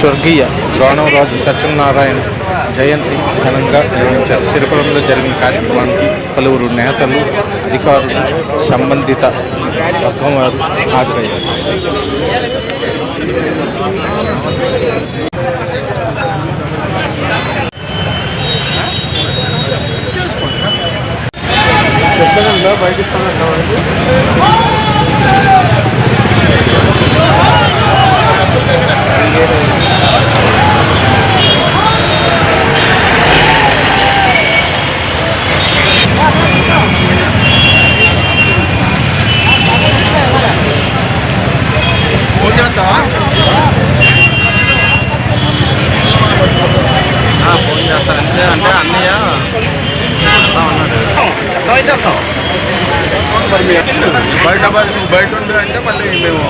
స్వర్గీయ ద్రోణంరాజు సత్యనారాయణ జయంతి ఘనంగా నిర్వహించారు. శ్రీకాకుళంలో జరిగిన కార్యక్రమానికి పలువురు నేతలు, అధికారులు, సంబంధిత వర్గం వారు హాజరయ్యారు. ఫోన్ చేస్తారంటే అంటే అన్నయ్య బయట ఉంది అంటే మళ్ళీ మేము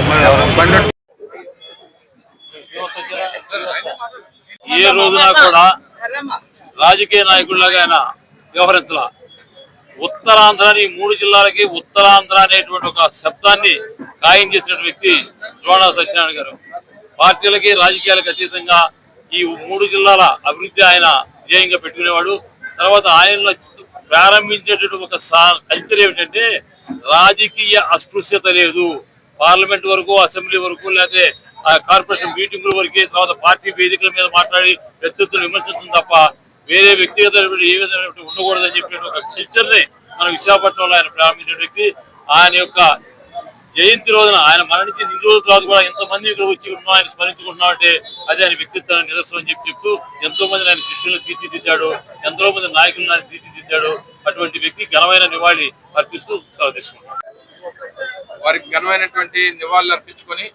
ఏ రోజున కూడా రాజకీయ నాయకుడిలాగా ఆయన వ్యవహరించాల. ఉత్తరాంధ్రని 3 జిల్లాలకి ఉత్తరాంధ్ర అనేటువంటి ఒక శబ్దాన్ని ఖాయం చేసిన వ్యక్తి ద్రోణ సత్యనారాయణ గారు. పార్టీలకి రాజకీయాలకు అతీతంగా ఈ 3 జిల్లాల అభివృద్ధి ఆయన ధ్యేయంగా పెట్టుకునేవాడు. తర్వాత ఆయనలో ప్రారంభించేటువంటి ఒక కల్చర్ ఏమిటంటే రాజకీయ అస్పృశ్యత లేదు. పార్లమెంట్ వరకు, అసెంబ్లీ వరకు, లేకపోతే కార్పొరేషన్ మీటింగుల వరకే, తర్వాత పార్టీ వేదికల మీద మాట్లాడి వ్యక్తిత్వం విమర్శించడం తప్ప వేరే వ్యక్తిగత ఏ విధంగా ఉండకూడదని చెప్పిన ఒక కల్చర్ ని మన విశాఖపట్నంలో ఆయన ప్రారంభించిన వ్యక్తి. ఆయన యొక్క జయంతి రోజున, ఆయన మరణించి 2 రోజుల తర్వాత కూడా ఎంతమంది ఇక్కడ వచ్చి ఉన్నాం ఆయన స్మరించుకుంటున్నాం అంటే అదే ఆయన వ్యక్తిత్వాన్ని నిదర్శనం అని చెప్తూ ఎంతో మంది ఆయన శిష్యులను తీర్చిదిద్దాడు, ఎంతో మంది నాయకులను ఆయన తీర్చిదిద్దాడు. అటువంటి వ్యక్తి ఘనమైన నివాళి అర్పిస్తూ సెలవు తీసుకుంటాడు. వారికి ఘనమైనటువంటి నివాళులు అర్పించుకొని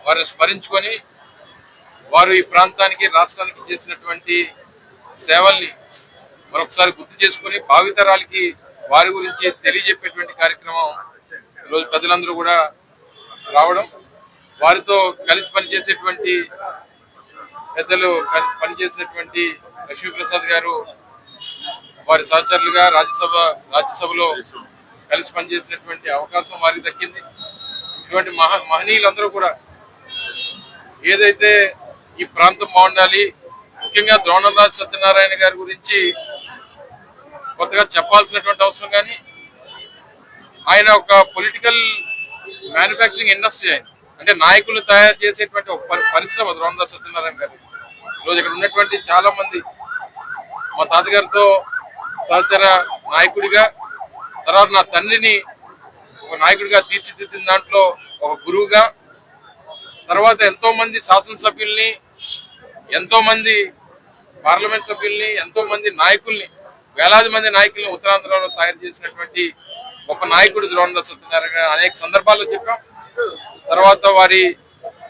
వారిని స్మరించుకొని వారు ఈ ప్రాంతానికి, రాష్ట్రానికి చేసినటువంటి సేవల్ని మరొకసారి గుర్తు చేసుకొని భావితరాలకి వారి గురించి తెలియజెప్పేటువంటి కార్యక్రమం ఈరోజు ప్రజలందరూ కూడా రావడం, వారితో కలిసి పనిచేసేటువంటి పెద్దలు, పనిచేసినటువంటి లక్ష్మీప్రసాద్ గారు వారి సహచరులుగా రాజ్యసభలో కలిసి పనిచేసినటువంటి అవకాశం వారికి దక్కింది. ఇటువంటి మహనీయులందరూ కూడా ఏదైతే ఈ ప్రాంతం బాగుండాలి, ముఖ్యంగా ద్రోణంరాజు సత్యనారాయణ గారి గురించి కొత్తగా చెప్పాల్సినటువంటి అవసరం కానీ, ఆయన ఒక పొలిటికల్ మ్యానుఫ్యాక్చరింగ్ ఇండస్ట్రీ, అంటే నాయకులు తయారు చేసేటువంటి ఒక పరిశ్రమ ద్రోణంరాజు సత్యనారాయణ గారు. ఈరోజు ఇక్కడ ఉన్నటువంటి చాలా మంది మా తాతగారితో సహచర నాయకుడిగా, తర్వాత నా తండ్రిని ఒక నాయకుడిగా తీర్చిదిద్దిన దాంట్లో ఒక గురువుగా, తర్వాత ఎంతో మంది శాసనసభ్యుల్ని, ఎంతో మంది పార్లమెంట్ సభ్యుల్ని, ఎంతో మంది నాయకుల్ని, వేలాది మంది నాయకుల్ని ఉత్తరాంధ్రలో తయారు చేసినటువంటి ఒక నాయకుడు ద్రోణంరాజు సత్యనారాయణ గారు. అనేక సందర్భాల్లో చెప్పాం. తర్వాత వారి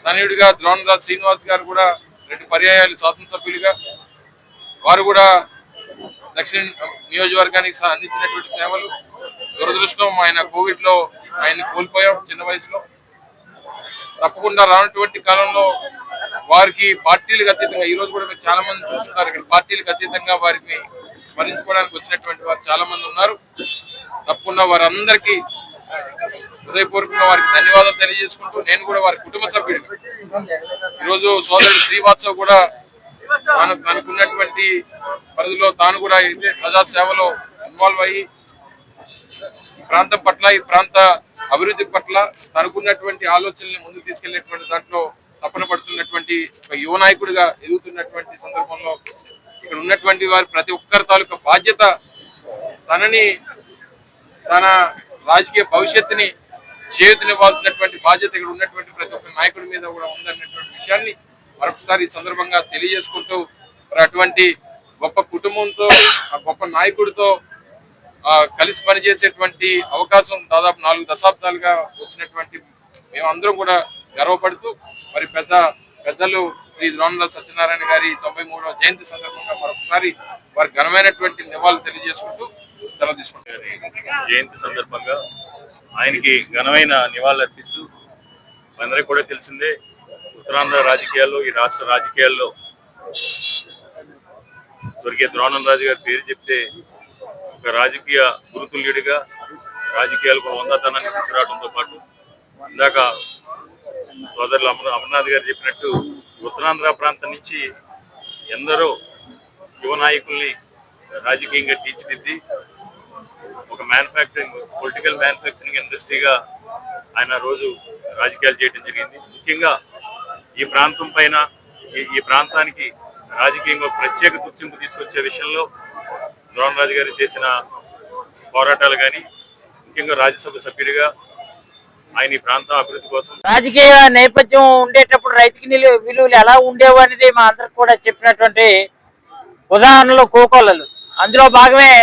తనయుడిగా ద్రోణంరాజు శ్రీనివాస్ గారు కూడా 2 పర్యాయాలు శాసనసభ్యులుగా, వారు కూడా దక్షిణ నియోజకవర్గానికి అందించినటువంటి సేవలు. దురదృష్టం ఆయన కోవిడ్ లో ఆయన్ని కోల్పోయాం చిన్న వయసులో. తప్పకుండా రానటువంటి కాలంలో వారికి పార్టీలకు అతీతంగా, ఈ రోజు కూడా మీరు చాలా మంది చూస్తున్నారు ఇక్కడ, పార్టీలకు అతీతంగా వారిని స్మరించుకోవడానికి వచ్చినటువంటి వారు చాలా మంది ఉన్నారు. తప్పకుండా వారందరికీ హృదయపూర్వకంగా వారికి ధన్యవాదాలు తెలియజేసుకుంటూ, నేను కూడా వారి కుటుంబ సభ్యుడు. ఈరోజు సోదరుడు శ్రీవాత్సవ్ కూడా తనకున్నటువంటి పరిధిలో తాను కూడా ప్రజాసేవలో ఇన్వాల్వ్ అయ్యి ఈ ప్రాంతం పట్ల, ఈ ప్రాంత అభివృద్ధి పట్ల తనకున్నటువంటి ఆలోచనల్ని ముందుకు తీసుకెళ్లేటువంటి దాంట్లో తపన పడుతున్నటువంటి ఒక యువ నాయకుడిగా ఎదుగుతున్నటువంటి సందర్భంలో ఇక్కడ ఉన్నటువంటి వారి ప్రతి ఒక్కరి తాలూకా బాధ్యత, తనని, తన రాజకీయ భవిష్యత్తుని చేయూతనివ్వాల్సినటువంటి బాధ్యత ఇక్కడ ఉన్నటువంటి ప్రతి ఒక్క నాయకుడి మీద కూడా ఉందన్నటువంటి విషయాన్ని మరొకసారి ఈ సందర్భంగా తెలియజేసుకుంటూ, అటువంటి గొప్ప కుటుంబంతో, ఆ గొప్ప నాయకుడితో కలిసి పనిచేసేటువంటి అవకాశం దాదాపు 4 దశాబ్దాలుగా వచ్చినటువంటి మేమందరం కూడా గర్వపడుతూ, మరి పెద్దలు శ్రీ ద్రోణంరాజు సత్యనారాయణ గారి 93వ జయంతి సందర్భంగా మరొకసారి వారి ఘనమైనటువంటి నివాళులు తెలియజేసుకుంటూ సెలవు తీసుకుంటారు. జయంతి సందర్భంగా ఆయనకి ఘనమైన నివాళులు అర్పిస్తూ, అందరికీ కూడా తెలిసిందే ఉత్తరాంధ్ర రాజకీయాల్లో, ఈ రాష్ట్ర రాజకీయాల్లో స్వర్గీయ ద్రోణంరాజు గారి పేరు చెప్తే ఒక రాజకీయ గురుతుల్యుడిగా రాజకీయాలకు వందతనాన్ని తీసుకురావడంతో పాటు ఇందాక సోదరులు అమర్నాథ్ గారు చెప్పినట్టు ఉత్తరాంధ్ర ప్రాంతం నుంచి ఎందరో యువ నాయకుల్ని రాజకీయంగా తీర్చిదిద్ది ఒక పొలిటికల్ మ్యానుఫ్యాక్చరింగ్ ఇండస్ట్రీగా ఆయన రోజు రాజకీయాలు చేయడం జరిగింది. ముఖ్యంగా ఈ ప్రాంతం పైన ఈ ప్రాంతానికి రాజకీయంగా ప్రత్యేక గుర్తింపు తీసుకొచ్చే విషయంలో ద్రోణరాజు గారు చేసిన పోరాటాలు కానీ, ముఖ్యంగా రాజ్యసభ సభ్యుడిగా ఆయన ఈ ప్రాంతం అభివృద్ధి కోసం రాజకీయ నేపథ్యం ఉండేటప్పుడు రైతుకి విలువలు ఎలా ఉండేవి అనేది మా అందరికి కూడా చెప్పినటువంటి ఉదాహరణలు కోకొల్లలు. అందులో భాగమే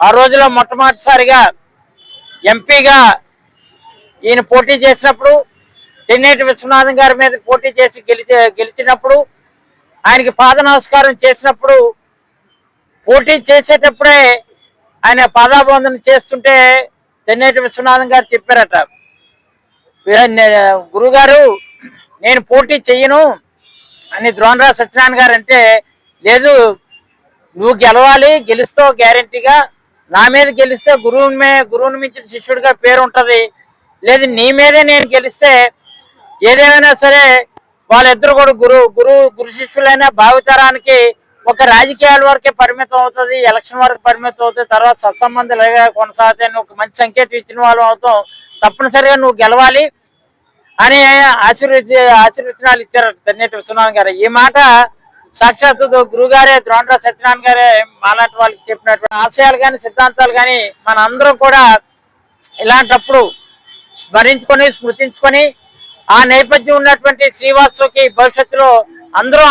ఆ రోజులో మొట్టమొదటిసారిగా ఎంపీగా ఈయన పోటీ చేసినప్పుడు తెన్నేటి విశ్వనాథం గారి మీద పోటీ చేసి గెలిచినప్పుడు ఆయనకి పాద నమస్కారం చేసినప్పుడు పోటీ చేసేటప్పుడే ఆయన పాదాబంధన చేస్తుంటే తెన్నేటి విశ్వనాథం గారు చెప్పారట, గురుగారు నేను పోటీ చెయ్యను అని ద్రోణరాజు సత్యనారాయణ గారు అంటే, లేదు నువ్వు గెలవాలి, గెలుస్తావు గ్యారంటీగా, నా మీద గెలిస్తే గురువుని మించిన శిష్యుడిగా పేరు ఉంటది, లేదు నీ మీదే నేను గెలిస్తే ఏదేమైనా సరే వాళ్ళిద్దరు కూడా గురు శిష్యులైన భావితరానికి ఒక రాజకీయాల వరకే పరిమితం అవుతుంది, ఎలక్షన్ వరకు పరిమితం అవుతుంది, తర్వాత సత్సంబంధాలుగా కొనసాగుతాయి, నువ్వు ఒక మంచి సంకేతం ఇచ్చిన వాళ్ళు అవుతాం, తప్పనిసరిగా నువ్వు గెలవాలి అని ఆశీర్వచనాలు ఇచ్చారు తెన్నేటి విశ్వనాథం గారు. ఈ మాట సాక్షాత్తు గురుగారే ద్రోణరాజు సత్యనారాయణ గారే మాలాంటి వాళ్ళకి చెప్పినటువంటి ఆశయాలు కానీ సిద్ధాంతాలు కానీ మన అందరం కూడా ఇలాంటప్పుడు స్మృతించుకొని ఆ నేపథ్యం ఉన్నటువంటి శ్రీవాత్సవకి భవిష్యత్తులో అందరూ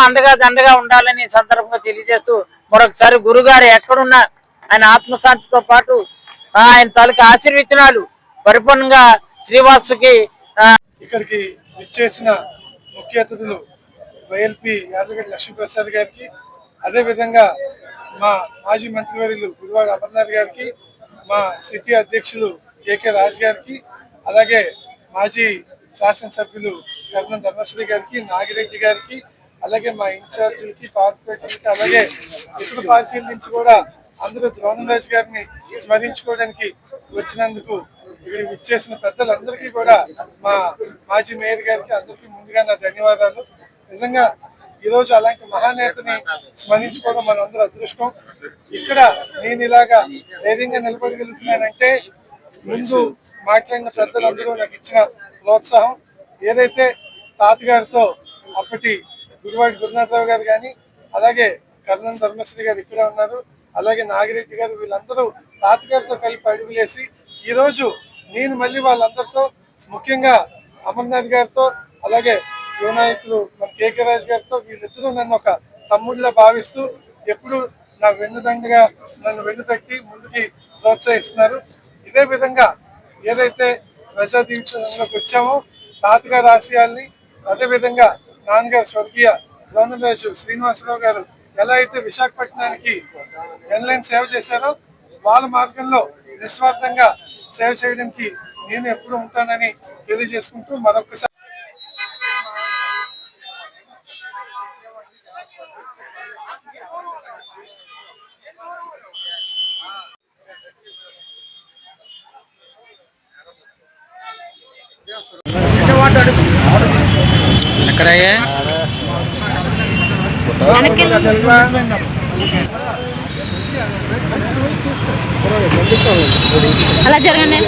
దండగా ఉండాలని సందర్భంగా తెలియజేస్తూ మరొకసారి గురుగారు ఎక్కడున్నా ఆయన ఆత్మశాంతితో పాటు ఆయన తాలూకా ఆశీర్వచనాలు పరిపూర్ణంగా శ్రీవాత్సవకి ఇక్కడికి విచ్చేసిన ముఖ్య అతిథులు వైఎల్పి యాదగిరి లక్ష్మీప్రసాద్ గారికి, అదేవిధంగా మా మాజీ మంత్రివర్యులు గురువారి అమర్నాథ్ గారికి, మా సిటీ అధ్యక్షులు కేకే రాజ్ గారికి, అలాగే మాజీ శాసనసభ్యులు కర్ణం ధర్మశ్రీ గారికి, నాగిరెడ్డి గారికి, అలాగే మా ఇన్ఛార్జీలకి, కార్పొరేటర్లకి, అలాగే ఇతర పార్టీల నుంచి కూడా అందరూ ద్రోణరాజు గారిని స్మరించుకోవడానికి వచ్చినందుకు ఇక్కడ విచ్చేసిన పెద్దలందరికీ కూడా మా మాజీ మేయర్ గారికి అందరికీ ముందుగా నా ధన్యవాదాలు. నిజంగా ఈరోజు అలాంటి మహానేతని స్మరించుకోవడం మనందరూ అదృష్టం. ఇక్కడ నేను ఇలాగా ధైర్యంగా నిలబడగలుగుతున్నానంటే ముందు మాట్లాడిన పెద్దలందరూ నాకు ఇచ్చిన ప్రోత్సాహం. ఏదైతే తాతగారితో అప్పటి గురువాడి గురునాథరావు గారు కానీ, అలాగే కర్ణం ధర్మశ్రీ గారు ఇక్కడ ఉన్నారు, అలాగే నాగిరెడ్డి గారు, వీళ్ళందరూ తాతగారితో కలిపి అడుగులేసి ఈరోజు నేను మళ్ళీ వాళ్ళందరితో, ముఖ్యంగా అమర్నాథ్ గారితో, అలాగే యువ నాయకులు మన కేకే రాజ్ గారితో, వీళ్ళిద్దరూ నన్ను ఒక తమ్ముడిలా భావిస్తూ ఎప్పుడు నా నన్ను వెన్నుతట్టి ముందుకి ప్రోత్సహిస్తున్నారు. ఇదే విధంగా ఏదైతే ప్రజా జీవితంలోకి వచ్చామో తాతగారి ఆశయాల్ని, అదేవిధంగా నాన్నగారు స్వర్గీయ ద్రోణరాజు శ్రీనివాసరావు గారు ఎలా అయితే విశాఖపట్నానికి ఎన్లైన్ సేవ చేశారో వాళ్ళ మార్గంలో నిస్వార్థంగా సేవ చేయడానికి నేను ఎప్పుడు ఉంటానని తెలియజేసుకుంటూ మరొకసారి ఎక్కడయ్యా అలా జరగండి.